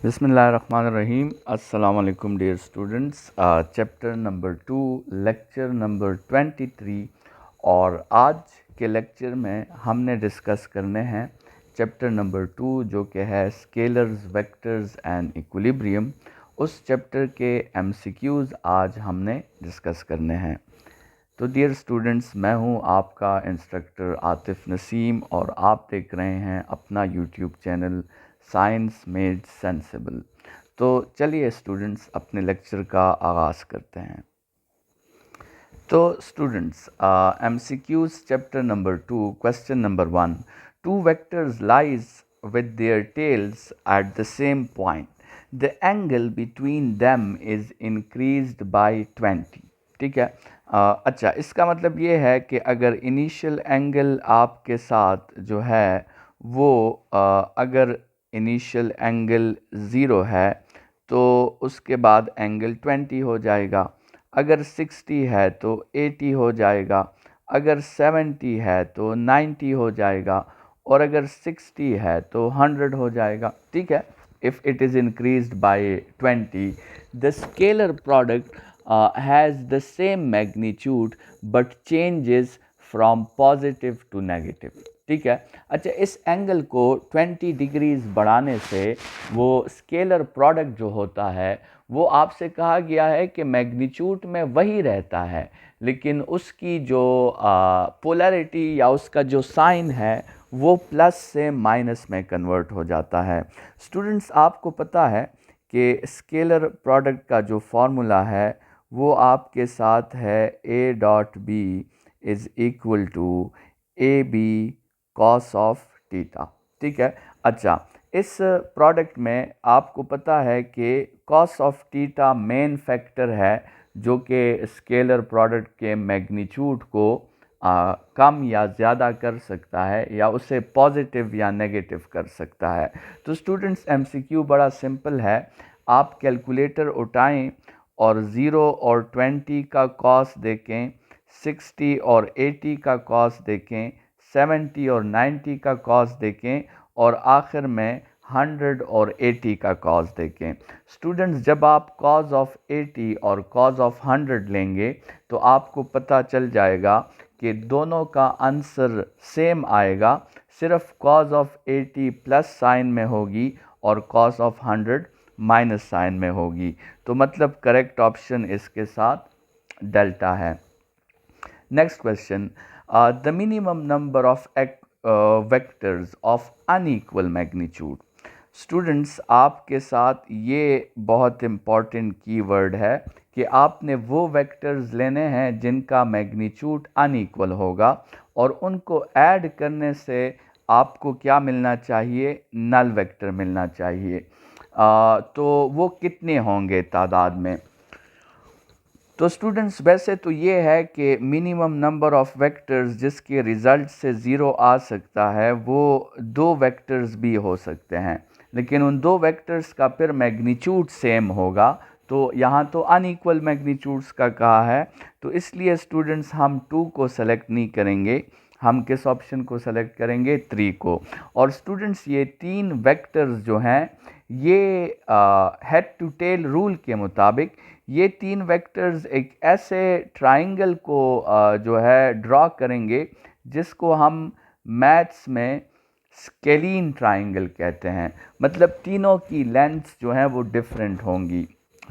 बिस्मिल्लाहिर्रहमानिर्रहीम। अस्सलाम वालेकुम dear students. Chapter number 2, lecture number 23। और आज के लेक्चर में हमने डिस्कस करने हैं चैप्टर नंबर 2 जो कि है स्केलर्स, वेक्टर्स एंड इक्विलिब्रियम। उस चैप्टर के एमसीक्यूज़ आज हमने डिस्कस करने हैं। तो डियर स्टूडेंट्स, मैं हूं आपका इंस्ट्रक्टर आतिफ़ नसीम और आप देख रहे हैं अपना YouTube channel science made sensible. तो चलिए स्टूडेंट्स, अपने लेक्चर का आगाज़ करते हैं। तो students, MCQs chapter number 2, question number 1। Two vectors lies with their tails at the same point. The angle between them is increased by 20. ठीक है। अच्छा, इसका मतलब ये है कि अगर इनिशियल एंगल आपके साथ जो है वो अगर इनिशियल एंगल 0 है तो उसके बाद एंगल 20 हो जाएगा। अगर 60 है तो 80 हो जाएगा। अगर 70 है तो 90 हो जाएगा। और अगर 60 है तो 100 हो जाएगा। ठीक है। If it is increased by 20, the scalar product has the same magnitude but changes from positive to negative. ठीक है। अच्छा, इस एंगल को 20 डिग्रीज बढ़ाने से वो स्केलर प्रोडक्ट जो होता है वो आपसे कहा गया है कि मैग्नीट्यूड में वही रहता है, लेकिन उसकी जो पोलैरिटी या उसका जो साइन है वो प्लस से माइनस में कन्वर्ट हो जाता है। स्टूडेंट्स, आपको पता है कि स्केलर प्रोडक्ट का जो फॉर्मूला है वो आपके साथ है a dot B is equal to A B cos of theta. ठीक है। अच्छा, इस प्रोडक्ट में आपको पता है कि cos of theta main factor है जो कि स्केलर प्रोडक्ट के मैग्नीट्यूड को कम या ज़्यादा कर सकता है या उसे पॉजिटिव या नेगेटिव कर सकता है। तो स्टूडेंट्स, एमसीक्यू बड़ा सिंपल है। आप कैलकुलेटर उठाएं और 0 और 20 का कॉस देखें, 60 और 80 का कॉस देखें, 70 और 90 का कॉस देखें और आखिर में 100 और 80 का कॉस देखें। स्टूडेंट्स, जब आप कॉस ऑफ 80 और कॉस ऑफ 100 लेंगे तो आपको पता चल जाएगा कि दोनों का आंसर सेम आएगा, सिर्फ कॉस ऑफ 80 प्लस साइन में होगी और कॉस ऑफ 100 माइनस साइन में होगी। तो मतलब करेक्ट ऑप्शन इसके साथ डेल्टा है। Next question, the minimum number of vectors of unequal magnitude. Students, आपके साथ ये बहुत इम्पॉर्टेंट कीवर्ड है कि आपने वो वेक्टर्स लेने हैं जिनका मैग्नीट्यूड अनइक्वल होगा और उनको ऐड करने से आपको क्या मिलना चाहिए? नल वेक्टर मिलना चाहिए। तो वो कितने होंगे तादाद में? तो स्टूडेंट्स, वैसे तो ये है कि मिनिमम नंबर ऑफ वेक्टर्स जिसके रिज़ल्ट से ज़ीरो आ सकता है वो 2 वेक्टर्स भी हो सकते हैं, लेकिन उन 2 वेक्टर्स का फिर मैग्नीट्यूड सेम होगा। तो यहाँ तो अनइक्वल मैग्नीट्यूड्स का कहा है, तो इसलिए स्टूडेंट्स हम 2 को सेलेक्ट नहीं करेंगे। हम किस ऑप्शन को सेलेक्ट करेंगे? 3 को। और स्टूडेंट्स, ये 3 वेक्टर्स जो हैं ये हेड टू टेल रूल के मुताबिक ये 3 वेक्टर्स एक ऐसे ट्राइंगल को जो है ड्रॉ करेंगे जिसको हम मैथ्स में स्केलीन ट्राइंगल कहते हैं। मतलब तीनों की लेंथ्स जो हैं वो डिफरेंट होंगी।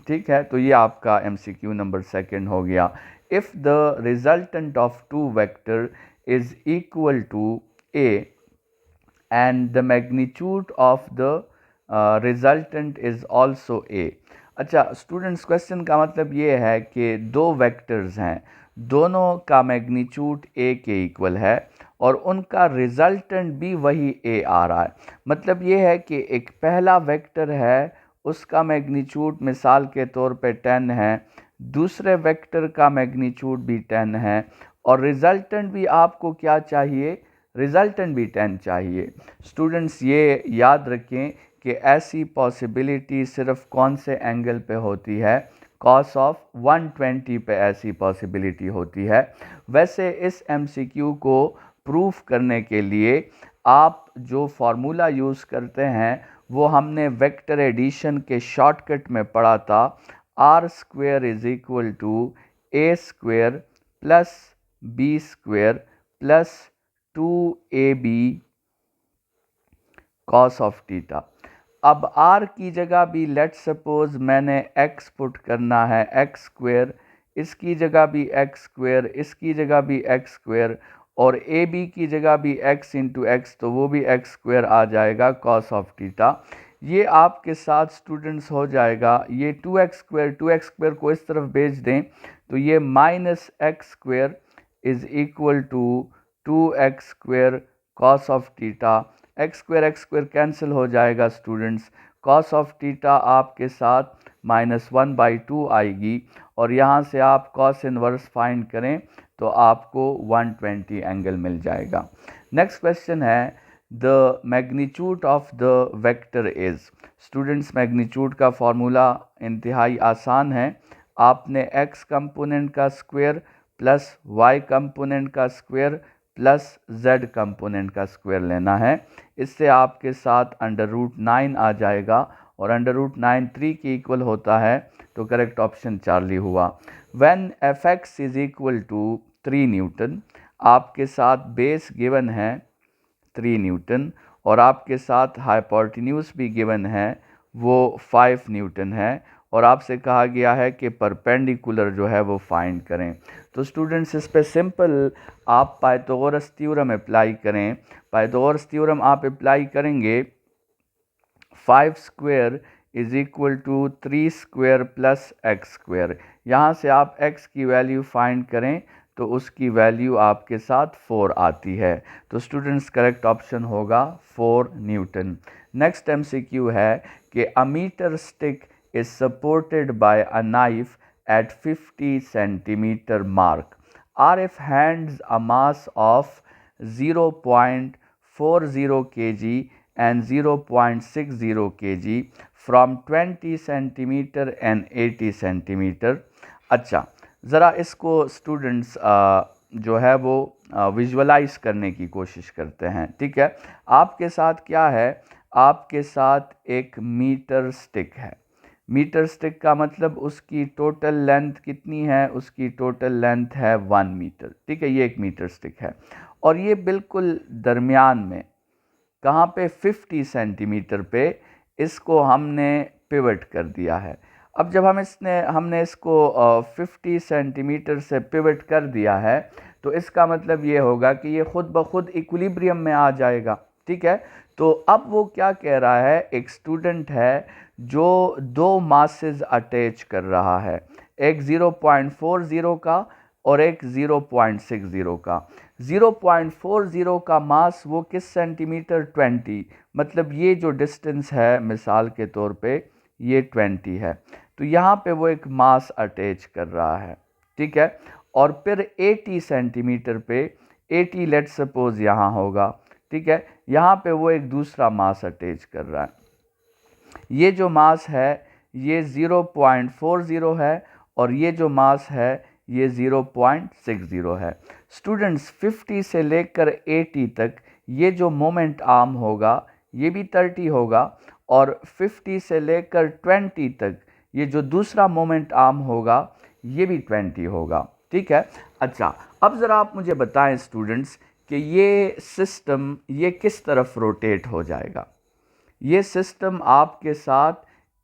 ठीक है। तो ये आपका एमसीक्यू नंबर 2 हो गया। If the resultant of 2 vector is equal to A and the magnitude of the resultant is also A. अच्छा स्टूडेंट्स, क्वेश्चन का मतलब ये है कि 2 वेक्टर्स हैं, दोनों का मैग्नीट्यूड ए के इक्वल है और उनका रिजल्टेंट भी वही ए आ रहा है। मतलब ये है कि एक पहला वेक्टर है, उसका मैग्नीट्यूड मिसाल के तौर पे 10 है, दूसरे वेक्टर का मैग्नीट्यूड भी 10 है और रिजल्टेंट भी आपको क्या चाहिए? रिजल्टेंट भी 10 चाहिए। स्टूडेंट्स, ये याद रखें कि ऐसी पॉसिबिलिटी सिर्फ कौन से एंगल पे होती है? कॉस ऑफ 120 पे ऐसी पॉसिबिलिटी होती है। वैसे इस एमसीक्यू को प्रूफ करने के लिए आप जो फार्मूला यूज़ करते हैं वो हमने वेक्टर एडिशन के शॉर्टकट में पढ़ा था, R square is equal to A square plus B square plus 2ab cos of theta. अब r की जगह भी लेट सपोज मैंने x पुट करना है, एक्स स्क्वेयर, इसकी जगह भी एक्स स्क्वेयर, इसकी जगह भी एक्स स्क्वेयर, और ए बी की जगह भी x इंटू एक्स, तो वो भी एक्स स्क्वेयर आ जाएगा कॉस ऑफ थीटा। ये आपके साथ स्टूडेंट्स हो जाएगा, ये 2x स्क्वेयर को इस तरफ भेज दें तो ये minus x square is equal to 2x square cos of theta. X square cancel हो जाएगा स्टूडेंट्स, कॉस ऑफ थीटा आपके साथ -1/2 आएगी, और यहाँ से आप कॉस इनवर्स फाइंड करें तो आपको 120 एंगल मिल जाएगा। नेक्स्ट क्वेश्चन है, the magnitude of the vector is. Students, magnitude का फॉर्मूला इंतहाई आसान है, आपने x कंपोनेंट का स्क्वायर प्लस y कंपोनेंट का स्क्वायर प्लस z कंपोनेंट का स्क्वायर लेना है। इससे आपके साथ √9 आ जाएगा, और √9 3 के इक्वल होता है, तो करेक्ट ऑप्शन चार्ली हुआ। When fx is equal to 3 newton, आपके साथ बेस गिवन है 3 न्यूटन, और आपके साथ हाइपोटेन्यूज भी गिवन है, वो 5 न्यूटन है, और आपसे कहा गया है कि परपेंडिकुलर जो है वो फाइंड करें। तो स्टूडेंट्स, इस पे सिंपल आप पाइथागोरस थ्योरम अप्लाई करें। पाइथागोरस थ्योरम आप अप्लाई करेंगे, 5 square is equal to 3 square plus x square. यहाँ से आप x की वैल्यू फाइंड करें तो उसकी वैल्यू आपके साथ 4 आती है। तो स्टूडेंट्स, करेक्ट ऑप्शन होगा 4 न्यूटन। नेक्स्ट एमसीक्यू है कि a metre stick is supported by a knife at 50 centimeter mark. RF hands a mass of 0.40 kg and 0.60 kg from 20 centimeter and 80 centimeter. अच्छा, ज़रा इसको स्टूडेंट्स जो है वो विजुअलाइज करने की कोशिश करते हैं। ठीक है, आपके साथ क्या है, आपके साथ एक मीटर स्टिक है। मीटर स्टिक का मतलब उसकी टोटल लेंथ कितनी है, उसकी टोटल लेंथ है 1 मीटर। ठीक है, ये एक मीटर स्टिक है, और ये बिल्कुल दरमियान में कहाँ पे, 50 सेंटीमीटर पे इसको हमने पिवट कर दिया है। अब जब हमने इसको 50 सेंटीमीटर से पिवट कर दिया है, तो इसका मतलब ये होगा कि ये खुद ब खुद इक्विलिब्रियम में आ जाएगा। ठीक है, तो अब वो क्या कह रहा है, एक स्टूडेंट है जो 2 मासेस अटैच कर रहा है, एक 0.40 का और एक 0.60 का। 0.40 का मास वो किस सेंटीमीटर, 20, मतलब ये जो डिस्टेंस है मिसाल के तौर पे ये 20 है, तो यहाँ पे वो एक मास अटैच कर रहा है। ठीक है, और फिर 80 सेंटीमीटर पे 80 लेट सपोज यहाँ होगा। ठीक है, यहाँ पे वो एक दूसरा मास अटैच कर रहा है। ये जो मास है ये 0.40 है, और ये जो मास है ये 0.60 है। स्टूडेंट्स, 50 से लेकर 80 तक ये जो मोमेंट आर्म होगा ये भी 30 होगा, और 50 से लेकर 20 तक ये जो दूसरा मोमेंट आर्म होगा ये भी 20 होगा। ठीक है, अच्छा, अब ज़रा आप मुझे बताएं स्टूडेंट्स कि ये सिस्टम ये किस तरफ रोटेट हो जाएगा। ये सिस्टम आपके साथ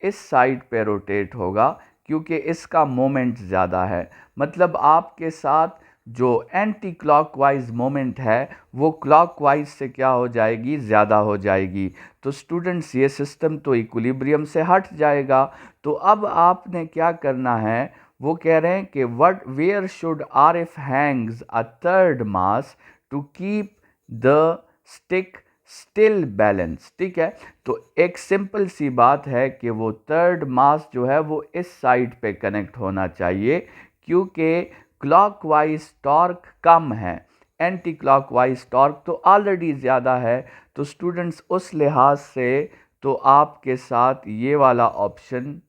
इस साइड पे रोटेट होगा, क्योंकि इसका मोमेंट ज़्यादा है। मतलब आपके साथ जो एंटी क्लॉकवाइज मोमेंट है वो क्लॉकवाइज से क्या हो जाएगी, ज़्यादा हो जाएगी। तो स्टूडेंट्स, ये सिस्टम तो इक्विलिब्रियम से हट जाएगा। तो अब आपने क्या करना है, वो कह रहे हैं कि where should RF hangs a third mass to keep the stick still balance. ठीक है, तो एक सिंपल सी बात है कि वो थर्ड मास जो है वो इस साइड पे कनेक्ट होना चाहिए, क्योंकि क्लॉकवाइज टॉर्क कम है, एंटी क्लॉकवाइज टॉर्क तो ऑलरेडी ज़्यादा है। तो स्टूडेंट्स, उस लिहाज से तो आपके साथ ये वाला ऑप्शन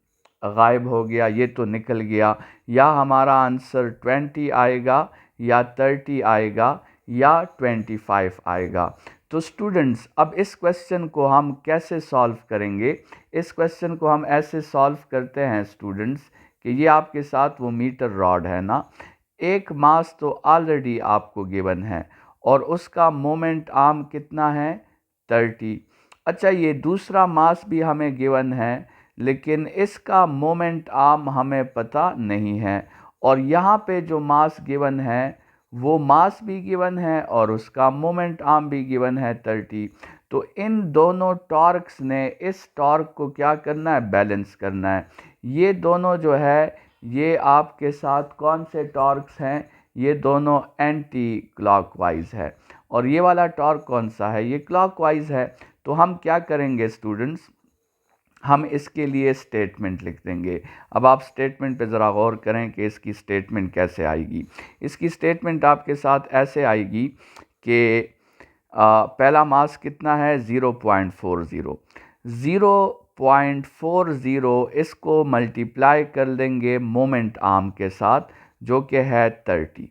गायब हो गया, ये तो निकल गया। या हमारा आंसर 20 आएगा या 30 आएगा, या 25 आएगा। तो स्टूडेंट्स अब इस क्वेश्चन को हम कैसे सॉल्व करेंगे? इस क्वेश्चन को हम ऐसे सॉल्व करते हैं स्टूडेंट्स कि ये आपके साथ वो मीटर रॉड है ना, एक मास तो ऑलरेडी आपको गिवन है और उसका मोमेंट आर्म कितना है? 30। अच्छा, ये दूसरा मास भी हमें गिवन है लेकिन इसका मोमेंट आर्म हमें पता नहीं है, और यहाँ पे जो मास गिवन है वो मास भी गिवन है और उसका मोमेंट आर्म भी गिवन है 30। तो इन दोनों टॉर्क्स ने इस टॉर्क को क्या करना है? बैलेंस करना है। ये दोनों जो है ये आपके साथ कौन से टॉर्क्स हैं? ये दोनों एंटी क्लॉकवाइज है। और ये वाला टॉर्क कौन सा है? ये क्लॉकवाइज है। तो हम क्या करेंगे स्टूडेंट्स, हम इसके लिए स्टेटमेंट लिख देंगे। अब आप स्टेटमेंट पे ज़रा गौर करें कि इसकी स्टेटमेंट कैसे आएगी। इसकी स्टेटमेंट आपके साथ ऐसे आएगी कि पहला मास कितना है? 0.40। 0.40 इसको मल्टीप्लाई कर देंगे मोमेंट आर्म के साथ जो कि है 30।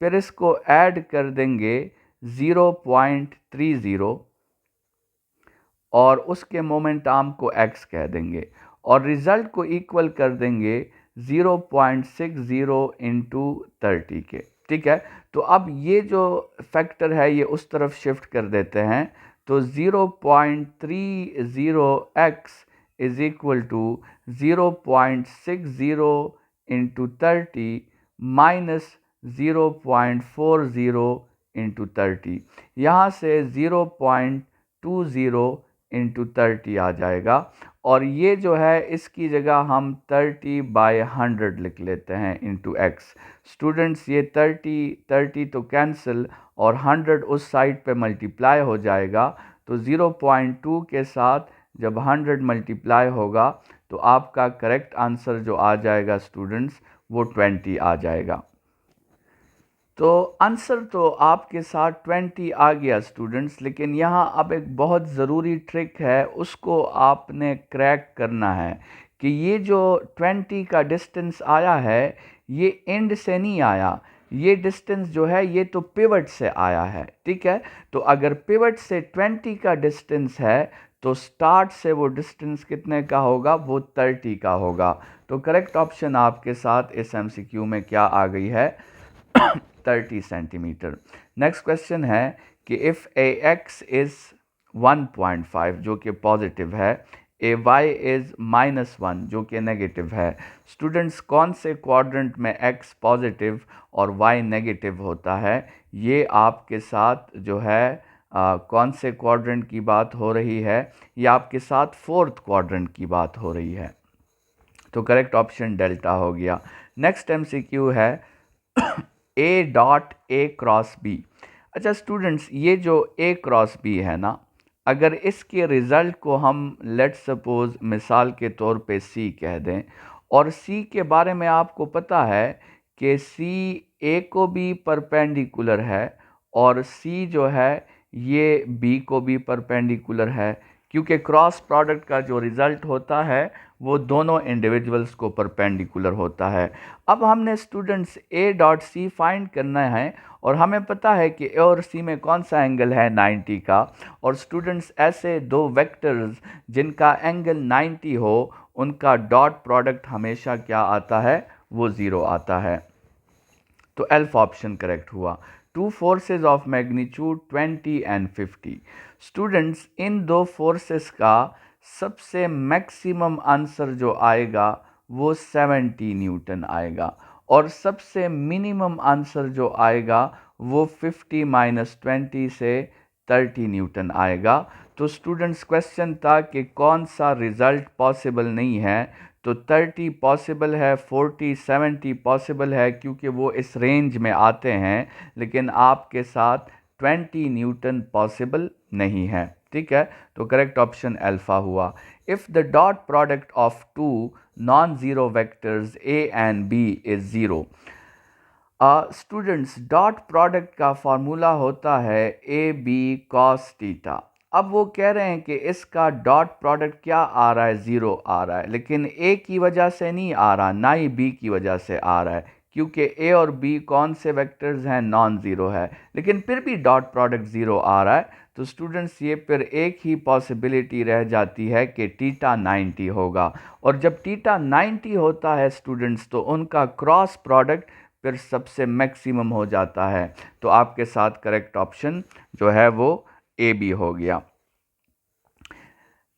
फिर इसको ऐड कर देंगे 0.30 और उसके मोमेंट आर्म को x कह देंगे और रिज़ल्ट को इक्वल कर देंगे 0.60 इंटू 30 के। ठीक है, तो अब ये जो फैक्टर है ये उस तरफ शिफ्ट कर देते हैं। तो 0.30x is equal to 0.60 into 30 minus 0.40 into 30। यहाँ से 0.20 इंटू 30 आ जाएगा और ये जो है इसकी जगह हम 30/100 लिख लेते हैं इंटू एक्स। स्टूडेंट्स ये 30 तो कैंसिल और 100 उस साइड पे मल्टीप्लाई हो जाएगा। तो 0.2 के साथ जब 100 मल्टीप्लाई होगा तो आपका करेक्ट आंसर जो आ जाएगा स्टूडेंट्स वो 20 आ जाएगा। तो आंसर तो आपके साथ 20 आ गया स्टूडेंट्स, लेकिन यहाँ अब एक बहुत ज़रूरी ट्रिक है, उसको आपने क्रैक करना है कि ये जो 20 का डिस्टेंस आया है ये एंड से नहीं आया, ये डिस्टेंस जो है ये तो पिवट से आया है। ठीक है, तो अगर पिवट से 20 का डिस्टेंस है तो स्टार्ट से वो डिस्टेंस कितने का होगा? वो 30 का होगा। तो करेक्ट ऑप्शन आपके साथ इस MCQ में क्या आ गई है? 30 सेंटीमीटर। नेक्स्ट क्वेश्चन है कि इफ़ AX इज़ 1.5 जो कि पॉजिटिव है, AY इज़ -1 जो कि नेगेटिव है। स्टूडेंट्स कौन से क्वाड्रेंट में X पॉजिटिव और Y नेगेटिव होता है? ये आपके साथ जो है कौन से क्वाड्रेंट की बात हो रही है? ये आपके साथ फोर्थ क्वाड्रेंट की बात हो रही है। तो करेक्ट ऑप्शन डेल्टा हो गया। नेक्स्ट MCQ है A क्रॉस B। अच्छा स्टूडेंट्स, ये जो A क्रॉस B है ना, अगर इसके रिज़ल्ट को हम लेट सपोज मिसाल के तौर पे C कह दें और C के बारे में आपको पता है कि C A को भी परपेंडिकुलर है और C जो है ये B को भी परपेंडिकुलर है, क्योंकि क्रॉस प्रोडक्ट का जो रिज़ल्ट होता है वो दोनों इंडिविजुअल्स को परपेंडिकुलर होता है। अब हमने स्टूडेंट्स A.C फाइंड करना है और हमें पता है कि A और C में कौन सा एंगल है? 90 का। और स्टूडेंट्स ऐसे दो वेक्टर्स जिनका एंगल 90 हो उनका डॉट प्रोडक्ट हमेशा क्या आता है? वो 0 आता है। तो एल्फ ऑप्शन करेक्ट हुआ। Two forces of magnitude 20 and 50। Students in दो फोर्सेस का सबसे मैक्सिमम आंसर जो आएगा वो 70 न्यूटन आएगा और सबसे मिनिमम आंसर जो आएगा वो 50 - 20 से 30 न्यूटन आएगा। तो स्टूडेंट्स क्वेश्चन था कि कौन सा रिज़ल्ट पॉसिबल नहीं है? तो 30 पॉसिबल है, 40 70 पॉसिबल है क्योंकि वो इस रेंज में आते हैं, लेकिन आपके साथ 20 न्यूटन पॉसिबल नहीं है। ठीक है, तो करेक्ट ऑप्शन अल्फा हुआ। If the dot product of two non zero vectors A and B is 0। Students dot product का फार्मूला होता है AB cos थीटा। अब वो कह रहे हैं कि इसका डॉट प्रोडक्ट क्या आ रहा है? 0 आ रहा है, लेकिन A की वजह से नहीं आ रहा, ना ही B की वजह से आ रहा है। क्योंकि ए और बी कौन से वेक्टर्स हैं, नॉन ज़ीरो है, लेकिन फिर भी डॉट प्रोडक्ट ज़ीरो आ रहा है। तो स्टूडेंट्स ये फिर एक ही पॉसिबिलिटी रह जाती है कि थीटा 90 होगा, और जब थीटा 90 होता है स्टूडेंट्स तो उनका क्रॉस प्रोडक्ट फिर सबसे मैक्सिमम हो जाता है। तो आपके साथ करेक्ट ऑप्शन जो है वो ए बी हो गया।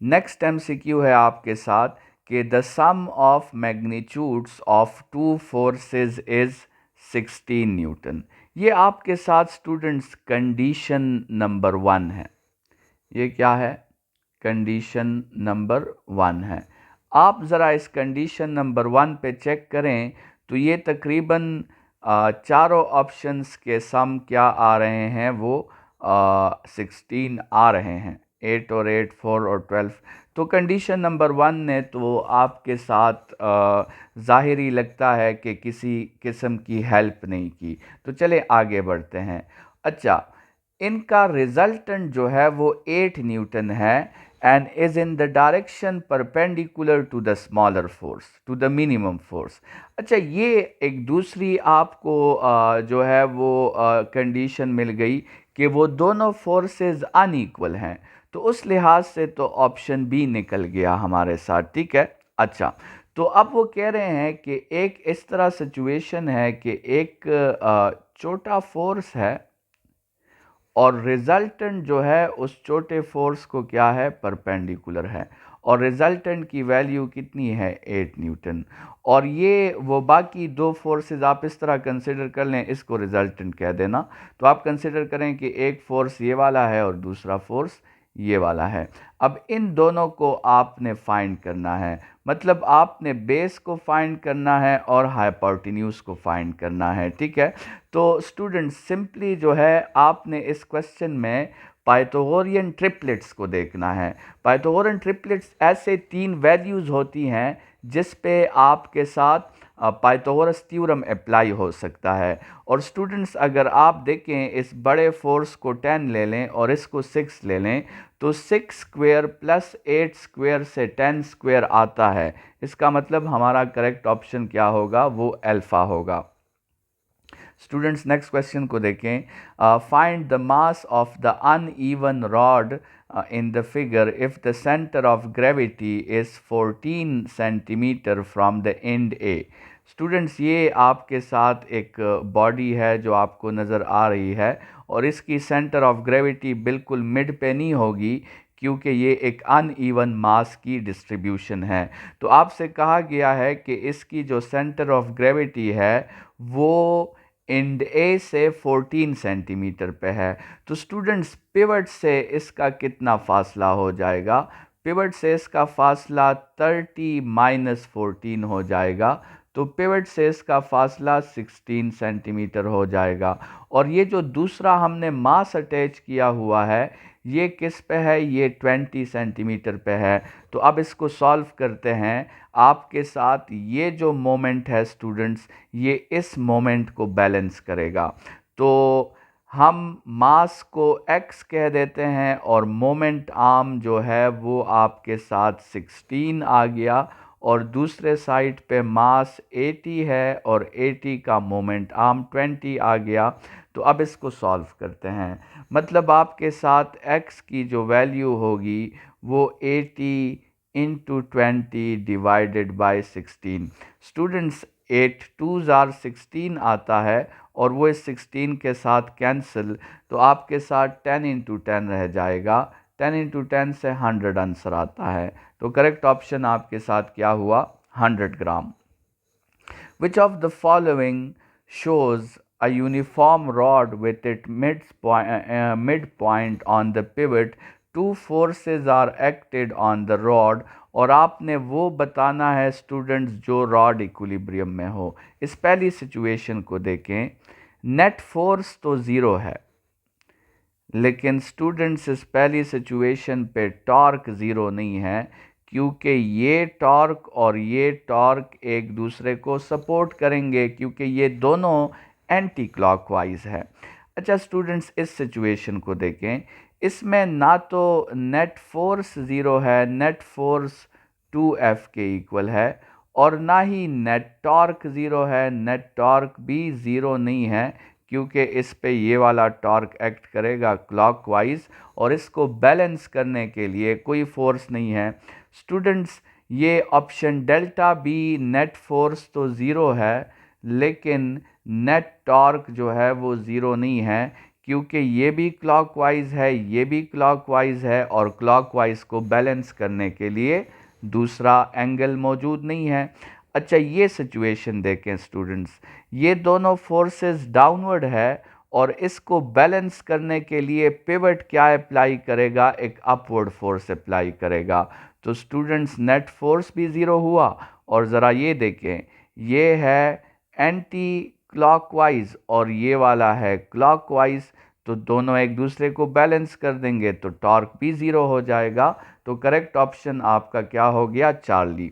नेक्स्ट एमसीक्यू है आपके साथ कि the sum of magnitudes of two forces is 16 newton. ये आपके साथ स्टूडेंट्स कंडीशन नंबर 1 है। ये क्या है? कंडीशन नंबर 1 है। आप ज़रा इस कंडीशन नंबर 1 पे चेक करें तो ये तकरीबन चारों ऑप्शंस के सम क्या आ रहे हैं, वो 16 आ रहे हैं, 8 और 8 4 और 12। तो कंडीशन नंबर 1 ने तो आपके साथ ज़ाहिरी लगता है कि किसी किस्म की हेल्प नहीं की। तो चले आगे बढ़ते हैं। अच्छा, इनका रिजल्टेंट जो है वो 8 न्यूटन है and is in the direction perpendicular to the smaller force, to the minimum force। अच्छा, ये एक दूसरी आपको जो है वो कंडीशन मिल गई कि वो दोनों फोर्सेस अनइक्वल हैं, तो उस लिहाज से तो ऑप्शन बी निकल गया हमारे साथ, ठीक है। अच्छा, तो अब वो कह रहे हैं कि एक इस तरह सिचुएशन है कि एक छोटा फोर्स है और रिजल्टेंट जो है उस छोटे फोर्स को क्या है, परपेंडिकुलर है, और रिजल्टेंट की वैल्यू कितनी है, 8 न्यूटन। और ये वो बाकी दो फोर्सेस आप इस तरह कंसिडर कर लें, इसको रिजल्टेंट कह देना। तो आप कंसिडर करें कि एक फोर्स ये वाला है और दूसरा फोर्स ये वाला है। अब इन दोनों को आपने फाइंड करना है, मतलब आपने बेस को फाइंड करना है और हाइपोटेन्यूज को फाइंड करना है, ठीक है। तो स्टूडेंट सिंपली जो है आपने इस क्वेश्चन में पाइथागोरियन ट्रिपलेट्स को देखना है। पाइथागोरियन ट्रिपलेट्स ऐसे तीन वैल्यूज़ होती हैं जिस पे आपके साथ पाइथागोरस थ्योरम अप्लाई हो सकता है। और स्टूडेंट्स अगर आप देखें, इस बड़े फोर्स को 10 ले लें और इसको 6 ले लें, तो 6 स्क्वेयर प्लस 8 स्क्वेयर से 10 स्क्वेयर आता है। इसका मतलब हमारा करेक्ट ऑप्शन क्या होगा, वो अल्फ़ा होगा। स्टूडेंट्स नेक्स्ट क्वेश्चन को देखें। Find the mass of the uneven rod in the figure if the center of gravity is 14 centimetre from the end A। Students ये आपके साथ एक बॉडी है जो आपको नज़र आ रही है, और इसकी सेंटर ऑफ ग्रेविटी बिल्कुल मिड पे नहीं होगी क्योंकि ये एक अनइवन मास की डिस्ट्रीब्यूशन है। तो आपसे कहा गया है कि इसकी जो सेंटर ऑफ ग्रेविटी है वो एंड ए से 14 सेंटीमीटर पे है। तो स्टूडेंट्स पिवट से इसका कितना फासला हो जाएगा? पिवट से इसका फासला 30 माइनस 14 हो जाएगा, तो पिवट से इसका फासला 16 सेंटीमीटर हो जाएगा। और ये जो दूसरा हमने मास अटैच किया हुआ है ये किस पे है, ये 20 सेंटीमीटर पे है। तो अब इसको सॉल्व करते हैं। आपके साथ ये जो मोमेंट है स्टूडेंट्स, ये इस मोमेंट को बैलेंस करेगा। तो हम मास को x कह देते हैं और मोमेंट आर्म जो है वो आपके साथ 16 आ गया, और दूसरे साइड पे मास 80 है और 80 का मोमेंट आर्म 20 आ गया। तो अब इसको सॉल्व करते हैं, मतलब आपके साथ x की जो वैल्यू होगी वो 80 into 20 divided by 16। Students 8 2s are 16 आता है और वो इस 16 के साथ कैंसिल, तो आपके साथ 10 इंटू 10 रह जाएगा। 10 इंटू 10 से 100 आंसर आता है। तो करेक्ट ऑप्शन आपके साथ क्या हुआ, 100 ग्राम। Which of the following shows a uniform rod with its midpoint on the pivot? Two forces are acted on the rod। और आपने वो बताना है स्टूडेंट्स जो रॉड इक्विलिब्रियम में हो। इस पहली सिचुएशन को देखें, नेट फोर्स तो ज़ीरो है, लेकिन स्टूडेंट्स इस पहली सिचुएशन पे टॉर्क ज़ीरो नहीं है, क्योंकि ये टॉर्क और ये टॉर्क एक दूसरे को सपोर्ट करेंगे क्योंकि ये दोनों एंटी क्लॉकवाइज है। अच्छा स्टूडेंट्स, इस सिचुएशन को देखें, इसमें ना तो नेट फोर्स ज़ीरो है, नेट फोर्स 2F के इक्वल है, और ना ही नेट टॉर्क ज़ीरो है, नेट टॉर्क भी ज़ीरो नहीं है, क्योंकि इस पे ये वाला टॉर्क एक्ट करेगा क्लॉकवाइज और इसको बैलेंस करने के लिए कोई फोर्स नहीं है। स्टूडेंट्स, ये option delta B net force तो ज़ीरो है, लेकिन नेट टॉर्क जो है वो ज़ीरो नहीं है, क्योंकि ये भी क्लॉकवाइज है, ये भी क्लॉकवाइज है और क्लॉकवाइज को बैलेंस करने के लिए दूसरा एंगल मौजूद नहीं है। अच्छा, ये सिचुएशन देखें स्टूडेंट्स, ये दोनों फोर्सेस डाउनवर्ड है और इसको बैलेंस करने के लिए पिवट क्या अप्लाई करेगा, एक अपवर्ड फोर्स अप्लाई करेगा। तो स्टूडेंट्स, नेट फोर्स भी ज़ीरो हुआ और ज़रा ये देखें, ये है एंटी क्लॉकवाइज और ये वाला है क्लॉकवाइज, तो दोनों एक दूसरे को बैलेंस कर देंगे तो टॉर्क भी ज़ीरो हो जाएगा। तो करेक्ट ऑप्शन आपका क्या हो गया, Charlie.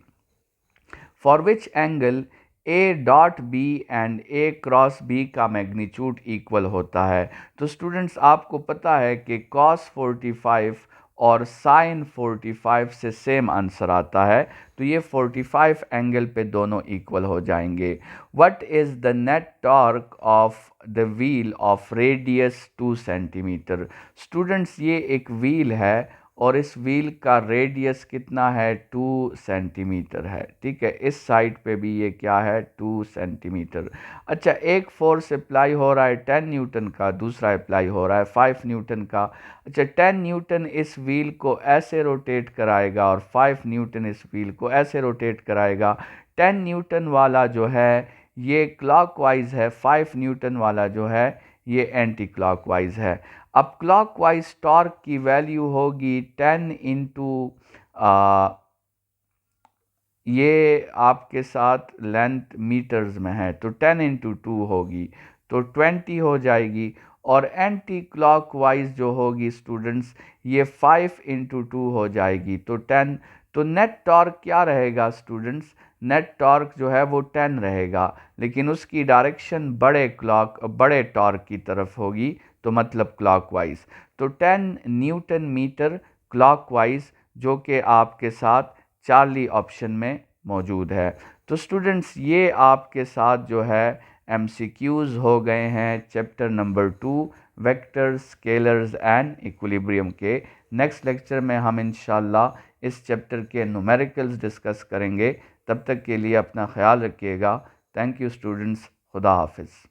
For which angle A dot B and A cross B का मैग्नीट्यूड इक्वल होता है। तो स्टूडेंट्स, आपको पता है कि कॉस 45 और साइन 45 से सेम आंसर आता है, तो ये 45 एंगल पे दोनों इक्वल हो जाएंगे। What is the net torque of the wheel of radius 2 centimetre. Students, ये एक व्हील है और इस व्हील का रेडियस कितना है, 2 सेंटीमीटर है। ठीक है, इस साइड पे भी ये क्या है, 2 सेंटीमीटर। अच्छा, एक फोर्स अप्लाई हो रहा है 10 न्यूटन का, दूसरा अप्लाई हो रहा है 5 न्यूटन का। अच्छा, 10 न्यूटन इस व्हील को ऐसे रोटेट कराएगा और 5 न्यूटन इस व्हील को ऐसे रोटेट कराएगा। 10 न्यूटन वाला जो है ये क्लॉकवाइज है, 5 न्यूटन वाला जो है ये एंटी क्लॉकवाइज है। अब क्लॉकवाइज टॉर्क की वैल्यू होगी 10 इंटू, ये आपके साथ लेंथ मीटर्स में है तो 10 इंटू 2 होगी तो 20 हो जाएगी। और एंटी क्लॉकवाइज जो होगी स्टूडेंट्स, ये 5 इंटू 2 हो जाएगी तो 10। तो नेट टॉर्क क्या रहेगा स्टूडेंट्स, नेट टॉर्क जो है वो 10 रहेगा, लेकिन उसकी डायरेक्शन बड़े टॉर्क की तरफ होगी, तो मतलब क्लॉकवाइज। तो 10 न्यूटन मीटर क्लॉकवाइज, जो कि आपके साथ चार्ली ऑप्शन में मौजूद है। तो स्टूडेंट्स, ये आपके साथ जो है एमसीक्यूज़ हो गए हैं chapter number 2 vectors, scalars and equilibrium के। नेक्स्ट लेक्चर में हम इंशाल्लाह इस चैप्टर के न्यूमेरिकल्स डिस्कस करेंगे। तब तक के लिए अपना ख्याल रखिएगा। थैंक यू स्टूडेंट्स, खुदा हाफिज़।